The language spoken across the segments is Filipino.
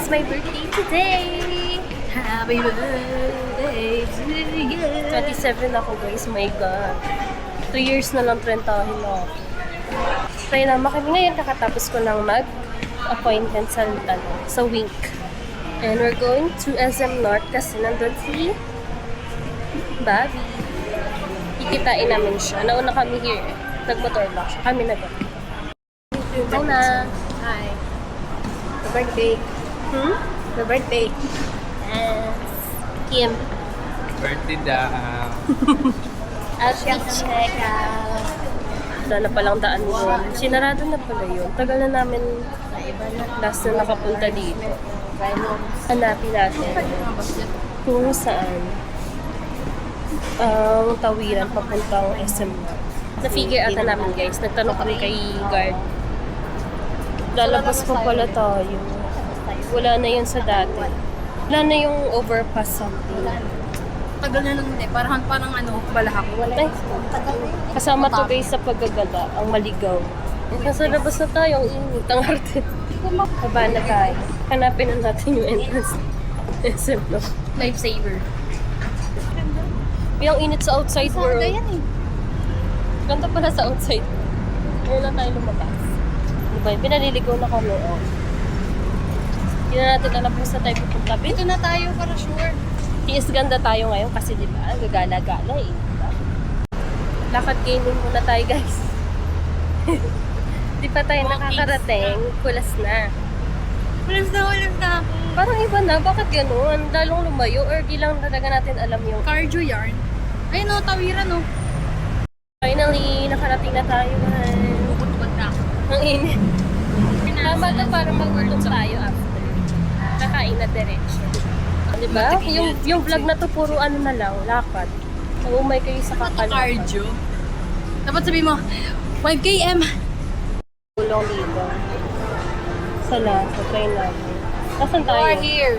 It's my birthday today! Happy birthday to you! 27 ako guys, my God. 2 years na lang 30 na ako. Kaya naman kami ngayon, kakatapos ko lang mag-appointment sa Wink. And we're going to SM North kasi nandun si Bobby. Kikitain namin siya. Nauna kami here. Nagmotor lang siya. Kami nag Hi na. Hi. The birthday. The birthday. Yes. Kim. Birthday daw. At check out. Wala na palang daan doon. Sinarado na pala yun. Tagal na namin last na nakapunta dito. Hanapin natin kung saan ang tawiran papuntang SM. Na-figure out na namin guys. Nagtanong kami kay guard. Lalabas pa pala tayo. Wala na yun sa dati. Wala na yung overpass something. Tagal na lang eh. Parang balahak. Ay, kasama to guys sa paggagala, ang maligaw. Nasa labas na tayo, ang init, ang arte. Baba na tayo. Hanapin na natin yung entrance. SM, no? Lifesaver. Yung init sa outside world. Sada yan eh. Ganda pala sa outside. Ngayon na tayo lumabas. Diba? Pinaliligaw na kami. Oh. Hindi na natin alam kung saan tayo pupunta. Dito na tayo para sure. Tiis ganda tayo ngayon kasi diba, gagala-gala eh. Diba? Lakad gaming muna tayo guys. Di pa tayo nakakarating. Kulas na. Walang na ako. Parang iba na. Bakit gano'n? Lalong lumayo or di lang talaga natin alam yung... Cardio yarn. Ayun o, tawiran o. Finally, nakarating na tayo. Bukod na ako. Ang init. Tama na para magutom tayo after. Kakain na diretso. Diba? Yung vlog na to puro ano na lang, lakad. Umay kayo sa kakalakad. Cardio. Dapat sabihin mo, 5 km. Tulong dito. Sa lasa, try natin. Nasaan tayo? You are here.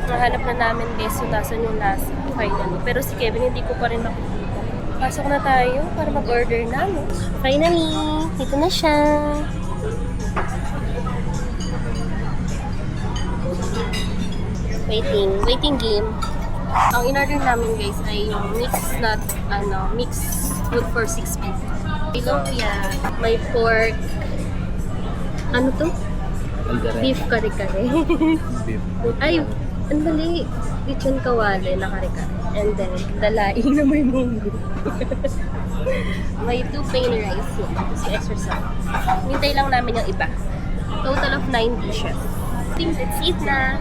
Nahanap na namin guys kung nasan yung lasa. Finally. Pero si Kevin hindi ko pa rin nakikita. Pasok na tayo para mag-order namin. Finally! Ito na siya. Waiting game. Ang in-order namin guys ay yung mix food for 6 people. Tilapia, may pork. Ano to? Beef kare-kare. Beef. Ay, ang mali. Lechon kawale na kare-kare. And then, dalaing na may munggo. May 2 plain rice yun. Kasi extra sauce. Hintay lang namin yung iba. Total of 9 dishes. Let's eat na.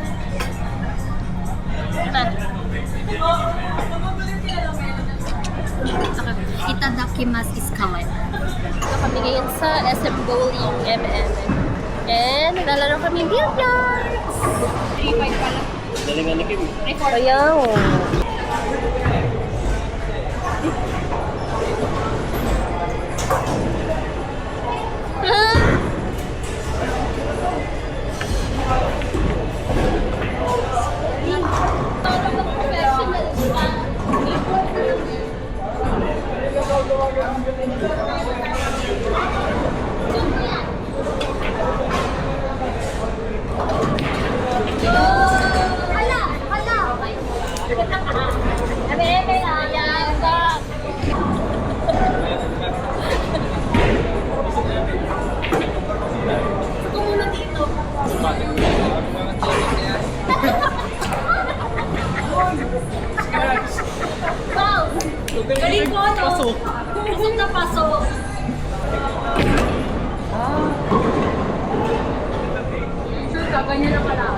Itadakimasu is kawaii. So, kami ngayon sa SM Bowling MM. And naglalaro kami billiards. 3-5 pala. Galingan ni Kim. Ayaw. Galing ko, no? Pasok. Pasok na pasok. Sure ka, ganyan na pala.